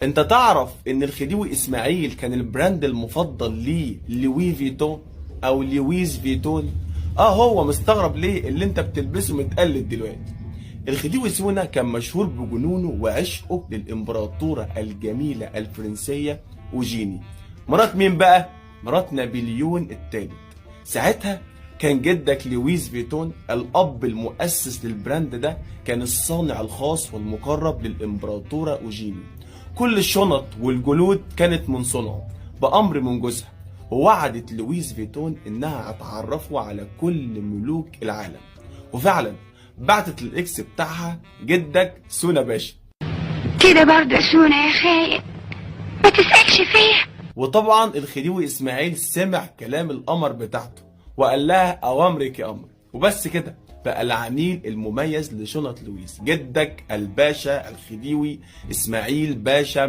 انت تعرف ان الخديوي اسماعيل كان البراند المفضل ليه لوي فيتون او لويس فيتون؟ هو مستغرب ليه اللي انت بتلبسه متقلد دلوقتي. الخديوي سونا كان مشهور بجنونه وعشقه للامبراطورة الجميلة الفرنسية اوجيني. مرات مين بقى؟ مرات نابليون الثالث. ساعتها كان جدك لويس فيتون الاب المؤسس للبراند ده كان الصانع الخاص والمقرب للامبراطورة اوجيني. كل الشنط والجلود كانت من صنعه بأمر من جوزها، ووعدت لويس فيتون انها هتعرفه على كل ملوك العالم. وفعلا بعتت الاكس بتاعها جدك سونا باشا. كده برضه سونا يا خايب، ما تسألش فيها. وطبعا الخديوي اسماعيل سمع كلام القمر بتاعته وقال لها اوامرك يا قمر. وبس كده بقى العميل المميز لشنط لويس جدك الباشا الخديوي اسماعيل باشا